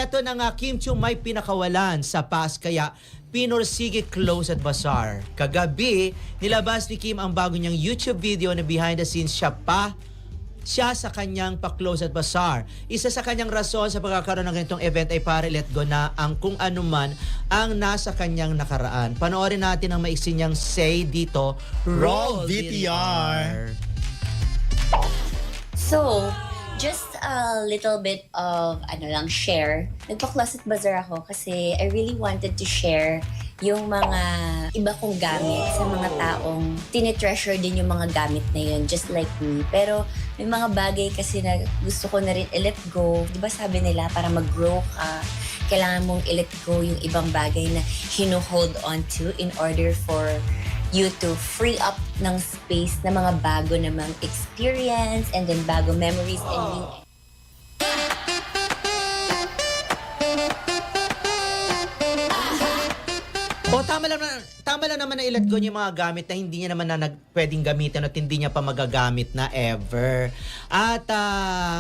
eto na nga, Kim Chiu may pinakawalan sa past kaya pinursige close at bazaar. Kagabi, nilabas ni Kim ang bago niyang YouTube video na behind the scenes siya sa kanyang pa-close at bazaar. Isa sa kanyang rason sa pagkakaroon ng ganitong event ay para let go na ang kung ano man ang nasa kanyang nakaraan. Panoorin natin ang maiksi niyang say dito. Roll VTR! So, just a little bit of share. Nagpa-closet bazaar ako kasi I really wanted to share yung mga iba kong gamit sa mga taong tinitreasure din yung mga gamit na yun, just like me. Pero may mga bagay kasi na gusto ko na rin i-let go. Di ba sabi nila, para mag-grow ka, kailangan mong i-let go yung ibang bagay na hino-hold on to in order for you to free up ng space na mga bago namang experience and then bago memories and new. Tama lang naman na i-let go niya yung mga gamit na hindi niya naman na pwedeng gamitin at hindi niya pa magagamit na ever. At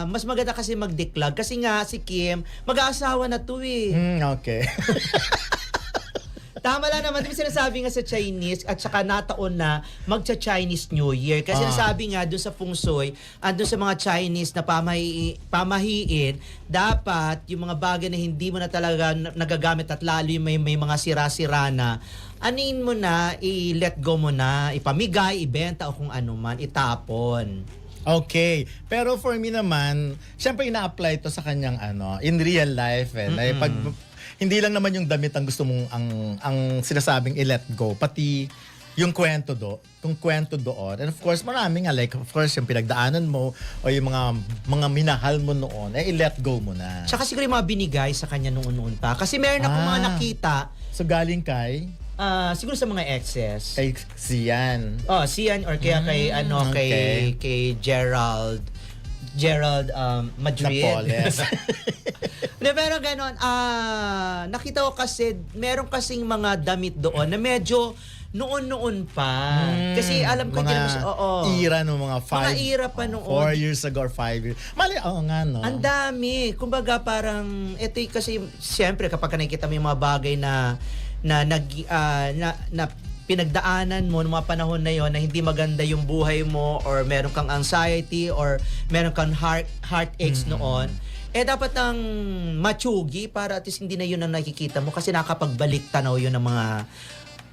mas maganda kasi mag-declug kasi nga si Kim, mag-aasawa na to eh. Okay. Tama lang naman, diba sinasabi nga sa Chinese at saka nataon na magcha-Chinese New Year. Kasi nasabi nga doon sa Feng Shui at doon sa mga Chinese na pamahiin, dapat yung mga bagay na hindi mo na talaga nagagamit at lalo yung may mga sira-sira na, anin mo na, i-let go mo na, ipamigay, ibenta o kung ano man, itapon. Okay. Pero for me naman, syempre ina-apply to sa kanyang in real life. Pag hindi lang naman yung damit ang gusto mong ang sinasabing i-let go, pati yung kwento doon. And of course, marami nga, like of course yung pinagdaanan mo o yung mga minahal mo noon, i-let go mo na. Tsaka siguro yung mga binigay sa kanya noon pa. Kasi meron akong mga nakita. So galing kay? Siguro sa mga exes. Kay Sian. Sian or kaya kay Gerald Madrid. Napoles. Pero ganon, nakita ko kasi, meron kasing mga damit doon na medyo noon pa. Kasi alam ko, hindi naman siya, era no, mga 5. Mga era pa noon. 4 years ago or 5 years. Mali, nga no. Ang dami. Kumbaga parang, ito kasi, siyempre kapag nakikita mo yung mga bagay na pinagdaanan mo ng mga panahon na yon na hindi maganda yung buhay mo or meron kang anxiety or meron kang heartaches noon, dapat nang matsugi para at least hindi na yun ang nakikita mo kasi nakapagbalik tanaw yun ng mga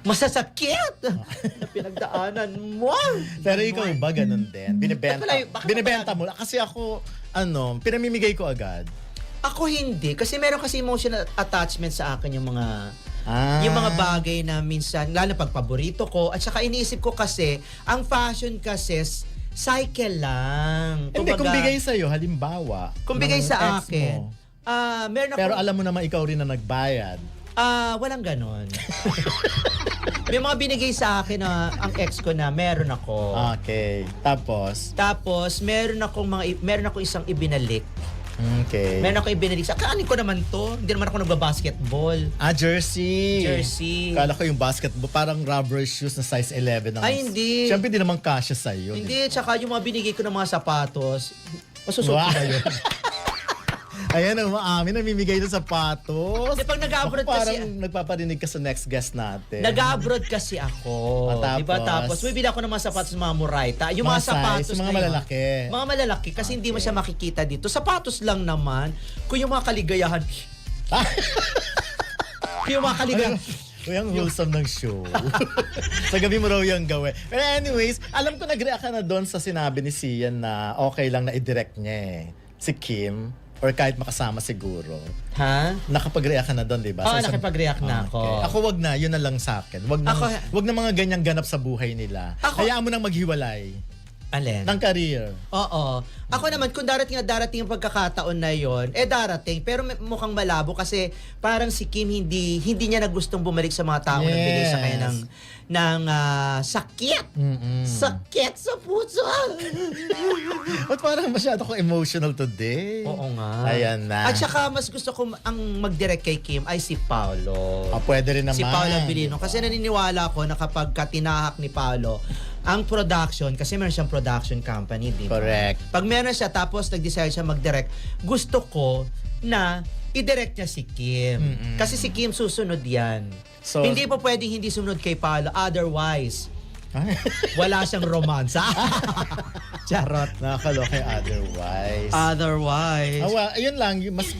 masasakit na pinagdaanan mo. Pero ikaw ba ganun din? Binibenta mo. Kasi ako, pinamimigay ko agad. Ako hindi. Kasi meron kasi emotional attachment sa akin yung mga yung mga bagay na minsan, lalo pag paborito ko, at saka iniisip ko kasi, ang fashion kasi, cycle lang. Hindi, kung bigay sa'yo, halimbawa, kung bigay sa akin, meron ako, pero alam mo naman ikaw rin na nagbayad. Walang ganon. May mga binigay sa akin na ang ex ko na meron ako. Okay. Tapos, meron akong isang ibinalik. Okay. Meron ako ibinalik sa kaanin ko naman to. Hindi naman ako nagbabasketball. Jersey. Kala ko yung basketball, parang rubber shoes na size 11. Ay, hindi. Siyempre, hindi naman kasya sa'yo. Hindi, tsaka yung mga binigay ko ng mga sapatos, masusot ko na yun. Ayan, umaamin, namimigay ng sapatos. Di, pag nag-abroad kasi, parang nagpaparinig ka sa next guest natin. Nag-abroad kasi ako. Diba? Tapos, bibili ako ng mga sapatos, mga Murayta. Yung mga sapatos size, mga malalaki. Mga malalaki, kasi hindi mo siya makikita dito. Sapatos lang naman. Kung yung mga kaligayahan. Yung mga kaligayahan. Uy, ang wholesome ng show. Sa gabi mo raw yung gawin. Pero anyways, alam ko nag-react ka na doon sa sinabi ni Sian na okay lang na i-direct niya si Kim. Or kahit makasama siguro. Ha? Nakapag-react ka na doon, di ba? Oo, nakapag-react na ako. Okay. Ako wag na, yun na lang sa akin. Wag na mga ganyang ganap sa buhay nila. Hayaan mo nang maghiwalay. Alin? Ng career. Oo. Ako naman, kung darating yung pagkakataon na yon, darating. Pero mukhang malabo kasi parang si Kim hindi niya na gustong bumalik sa mga tao na bigay sa kanya ng sakit. Sakit sa puso. Ba't parang masyado ko emotional today? Oo nga. Ayan na. At saka mas gusto ko ang mag-direct kay Kim ay si Paolo. Pwede rin naman. Si Paolo Abilino. Kasi naniniwala ko na kapag tinahak ni Paolo, ang production, kasi meron siyang production company, di ba? Correct. Pag meron siya tapos nag-decide siya mag-direct, gusto ko na i-direct niya si Kim. Kasi si Kim susunod yan. So- Hindi pa pwedeng hindi sumunod kay Paolo. Otherwise, Ay, wala siyang romance. Charot. nakakaloka yung otherwise. Otherwise. Well, ayun lang, mas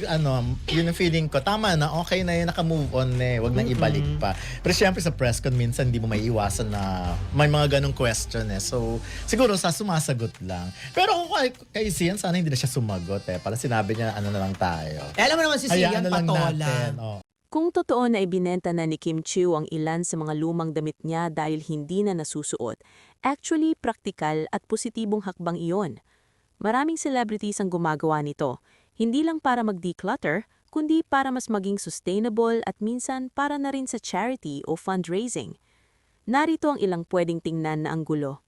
yun ang feeling ko. Tama na, okay na yun, naka-move on na eh. Huwag nang ibalik pa. Pero syempre sa press con, minsan hindi mo may iwasan na may mga ganong question eh. So, siguro sa sumasagot lang. Pero kung kay Sian, sana hindi na siya sumagot eh. Parang sinabi niya, ano na lang tayo. Alam mo naman si Sian, Hayaan na lang patola. natin. Oh. Kung totoo na ibinenta na ni Kim Chiu ang ilan sa mga lumang damit niya dahil hindi na nasusuot, actually praktikal at positibong hakbang iyon. Maraming celebrities ang gumagawa nito, hindi lang para mag-declutter, kundi para mas maging sustainable at minsan para na rin sa charity o fundraising. Narito ang ilang pwedeng tingnan na anggulo.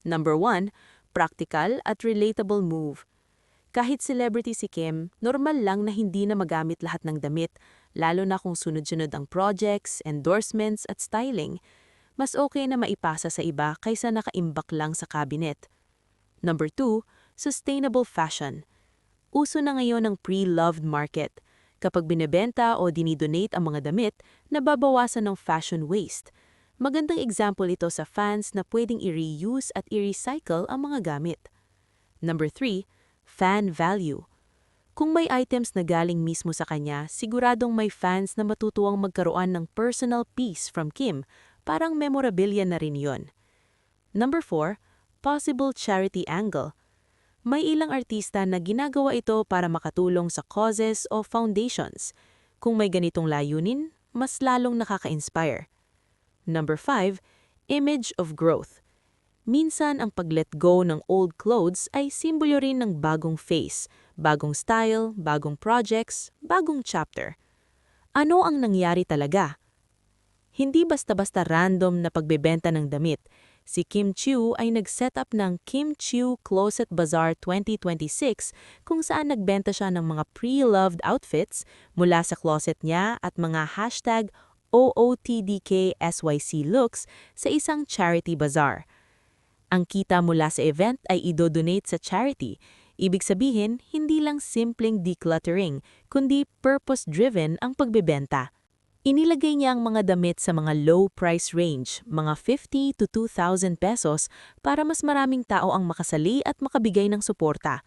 Number 1, practical at relatable move. Kahit celebrity si Kim, normal lang na hindi na magamit lahat ng damit, lalo na kung sunod-sunod ang projects, endorsements at styling. Mas okay na maipasa sa iba kaysa nakaimbak lang sa cabinet. Number 2, sustainable fashion. Uso na ngayon ang pre-loved market. Kapag binebenta o dinidonate ang mga damit, nababawasan ng fashion waste. Magandang example ito sa fans na pwedeng i-reuse at i-recycle ang mga gamit. Number 3, fan value. Kung may items na galing mismo sa kanya, siguradong may fans na matutuwang magkaroon ng personal piece from Kim, parang memorabilia na rin yon. Number 4, possible charity angle. May ilang artista na ginagawa ito para makatulong sa causes o foundations. Kung may ganitong layunin, mas lalong nakaka-inspire. Number 5, image of growth. Minsan ang pag-let go ng old clothes ay simbolo rin ng bagong face, bagong style, bagong projects, bagong chapter. Ano ang nangyari talaga? Hindi basta-basta random na pagbebenta ng damit. Si Kim Chiu ay nag-set up ng Kim Chiu Closet Bazaar 2026 kung saan nagbenta siya ng mga pre-loved outfits mula sa closet niya at mga #OOTDKSYC looks sa isang charity bazaar. Ang kita mula sa event ay idodonate sa charity. Ibig sabihin, hindi lang simpleng decluttering, kundi purpose-driven ang pagbebenta. Inilagay niya ang mga damit sa mga low price range, mga 50 to 2,000 pesos para mas maraming tao ang makasali at makabigay ng suporta.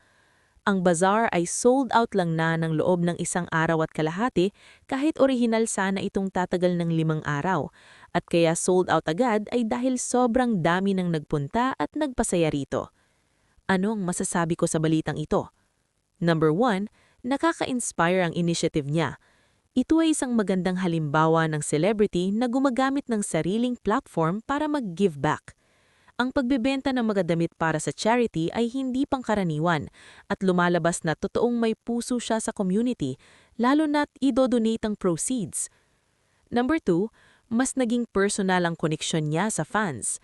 Ang bazaar ay sold out lang na ng loob ng 1 araw at kalahati kahit orihinal sana itong tatagal ng 5 araw. At kaya sold out agad ay dahil sobrang dami ng nagpunta at nagpasaya rito. Anong masasabi ko sa balitang ito? Number 1, nakaka-inspire ang initiative niya. Ito ay isang magandang halimbawa ng celebrity na gumagamit ng sariling platform para mag-give back. Ang pagbebenta ng mga damit para sa charity ay hindi pangkaraniwan at lumalabas na totoong may puso siya sa community, lalo na't idodonate ang proceeds. Number 2, mas naging personal ang koneksyon niya sa fans.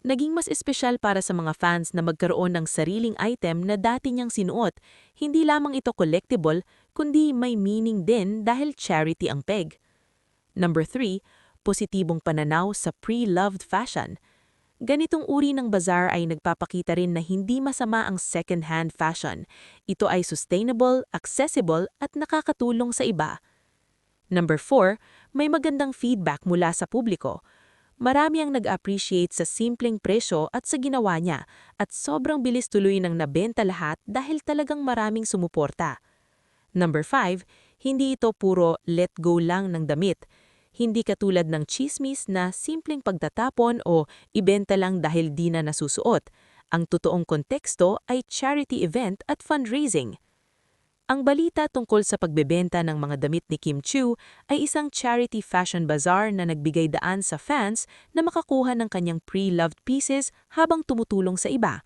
Naging mas espesyal para sa mga fans na magkaroon ng sariling item na dati niyang sinuot. Hindi lamang ito collectible, kundi may meaning din dahil charity ang peg. Number 3, positibong pananaw sa pre-loved fashion. Ganitong uri ng bazaar ay nagpapakita rin na hindi masama ang second-hand fashion. Ito ay sustainable, accessible at nakakatulong sa iba. Number 4, may magandang feedback mula sa publiko. Marami ang nag-appreciate sa simpleng presyo at sa ginawa niya at sobrang bilis tuloy ng nabenta lahat dahil talagang maraming sumuporta. Number 5, hindi ito puro let go lang ng damit. Hindi katulad ng chismis na simpleng pagtatapon o ibenta lang dahil di na nasusuot. Ang totoong konteksto ay charity event at fundraising. Ang balita tungkol sa pagbebenta ng mga damit ni Kim Chiu ay isang charity fashion bazaar na nagbigay daan sa fans na makakuha ng kanyang pre-loved pieces habang tumutulong sa iba.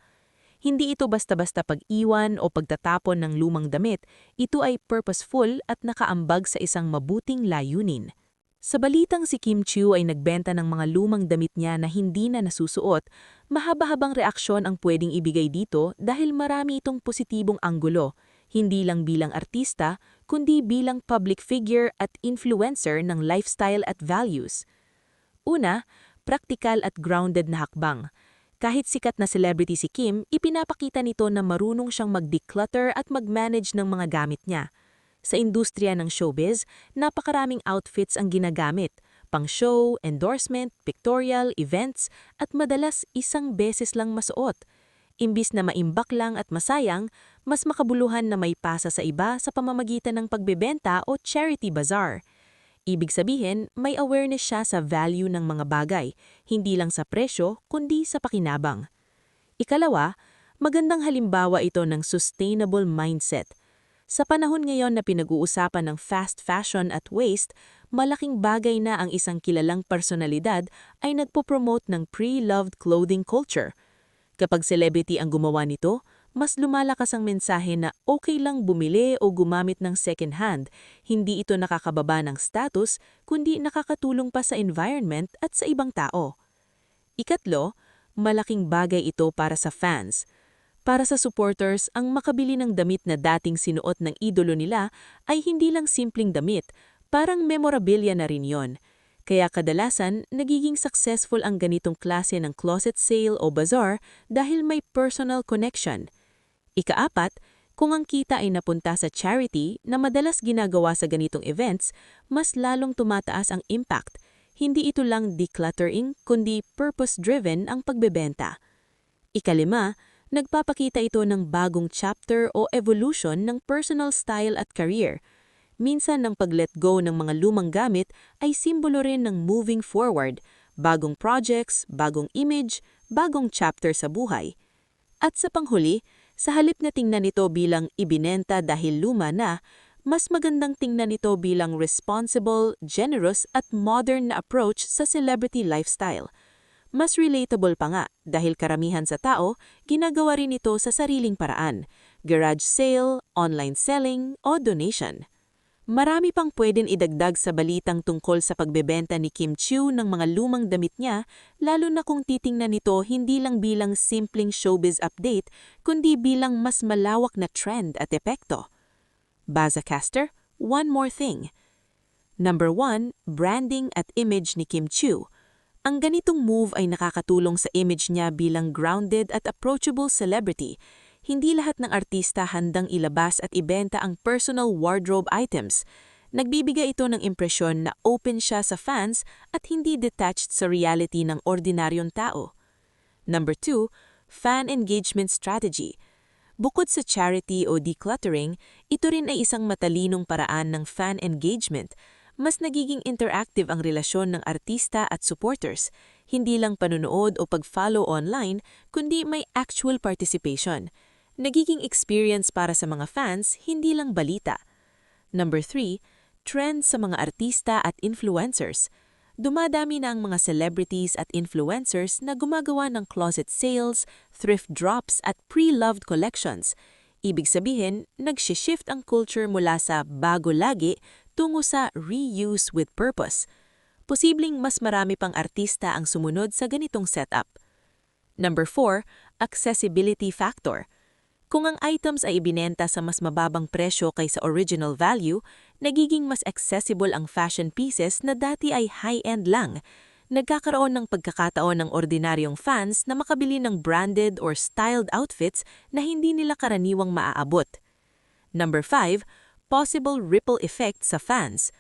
Hindi ito basta-basta pag-iwan o pagtatapon ng lumang damit, ito ay purposeful at nakaambag sa isang mabuting layunin. Sa balitang si Kim Chiu ay nagbenta ng mga lumang damit niya na hindi na nasusuot, mahaba-habang reaksyon ang pwedeng ibigay dito dahil marami itong positibong anggulo, hindi lang bilang artista, kundi bilang public figure at influencer ng lifestyle at values. Una, praktikal at grounded na hakbang. Kahit sikat na celebrity si Kim, ipinapakita nito na marunong siyang mag-declutter at mag-manage ng mga gamit niya. Sa industriya ng showbiz, napakaraming outfits ang ginagamit, pang-show, endorsement, pictorial, events, at madalas isang beses lang masuot. Imbis na maimbak lang at masayang, mas makabuluhan na may pasa sa iba sa pamamagitan ng pagbebenta o charity bazaar. Ibig sabihin, may awareness siya sa value ng mga bagay, hindi lang sa presyo, kundi sa pakinabang. Ikalawa, magandang halimbawa ito ng sustainable mindset. Sa panahon ngayon na pinag-uusapan ng fast fashion at waste, malaking bagay na ang isang kilalang personalidad ay nagpo-promote ng pre-loved clothing culture. Kapag celebrity ang gumawa nito, mas lumalakas ang mensahe na okay lang bumili o gumamit ng second hand, hindi ito nakakababa ng status, kundi nakakatulong pa sa environment at sa ibang tao. Ikatlo, malaking bagay ito para sa fans. Para sa supporters, ang makabili ng damit na dating sinuot ng idolo nila ay hindi lang simpleng damit, parang memorabilia na rin yon. Kaya kadalasan, nagiging successful ang ganitong klase ng closet sale o bazaar dahil may personal connection. Ikaapat, kung ang kita ay napunta sa charity na madalas ginagawa sa ganitong events, mas lalong tumataas ang impact. Hindi ito lang decluttering, kundi purpose-driven ang pagbebenta. Ikalima, nagpapakita ito ng bagong chapter o evolution ng personal style at career. Minsan ng pag-let go ng mga lumang gamit ay simbolo rin ng moving forward, bagong projects, bagong image, bagong chapter sa buhay. At sa panghuli, sa halip na tingnan ito bilang ibinenta dahil luma na, mas magandang tingnan ito bilang responsible, generous at modern na approach sa celebrity lifestyle. Mas relatable pa nga dahil karamihan sa tao, ginagawa rin ito sa sariling paraan, garage sale, online selling o donation. Marami pang pwedeng idagdag sa balitang tungkol sa pagbebenta ni Kim Chiu ng mga lumang damit niya, lalo na kung titingnan nito hindi lang bilang simpleng showbiz update, kundi bilang mas malawak na trend at epekto. Bazacaster, one more thing. Number 1, branding at image ni Kim Chiu. Ang ganitong move ay nakakatulong sa image niya bilang grounded at approachable celebrity. Hindi lahat ng artista handang ilabas at ibenta ang personal wardrobe items. Nagbibigay ito ng impresyon na open siya sa fans at hindi detached sa reality ng ordinaryong tao. Number 2, fan engagement strategy. Bukod sa charity o decluttering, ito rin ay isang matalinong paraan ng fan engagement. Mas nagiging interactive ang relasyon ng artista at supporters. Hindi lang panunood o pag-follow online, kundi may actual participation. Nagiging experience para sa mga fans, hindi lang balita. Number 3, trends sa mga artista at influencers. Dumadami na ang mga celebrities at influencers na gumagawa ng closet sales, thrift drops at pre-loved collections. Ibig sabihin, nag-shift ang culture mula sa bago lagi tungo sa reuse with purpose. Posibleng mas marami pang artista ang sumunod sa ganitong setup. Number 4, accessibility factor. Kung ang items ay ibinenta sa mas mababang presyo kaysa original value, nagiging mas accessible ang fashion pieces na dati ay high-end lang. Nagkakaroon ng pagkakataon ng ordinaryong fans na makabili ng branded or styled outfits na hindi nila karaniwang maaabot. Number 5, possible ripple effect sa fans.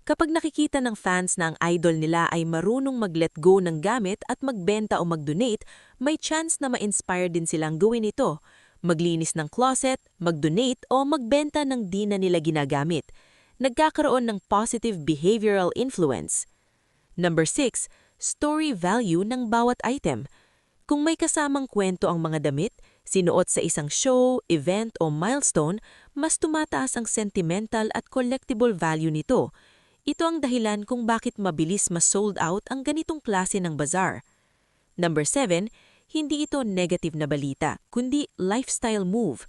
Kapag nakikita ng fans na ang idol nila ay marunong mag-let go ng gamit at magbenta o mag-donate, may chance na ma-inspire din silang gawin ito. Maglinis ng closet, mag-donate o magbenta ng di na nila ginagamit. Nagkakaroon ng positive behavioral influence. Number 6, story value ng bawat item. Kung may kasamang kwento ang mga damit, sinuot sa isang show, event o milestone, mas tumataas ang sentimental at collectible value nito. Ito ang dahilan kung bakit mabilis ma-sold out ang ganitong klase ng bazaar. Number 7, hindi ito negative na balita, kundi lifestyle move.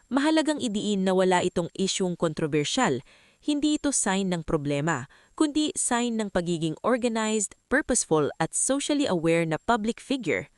Mahalagang idiin na wala itong isyung kontrobersyal. Hindi ito sign ng problema, kundi sign ng pagiging organized, purposeful at socially aware na public figure.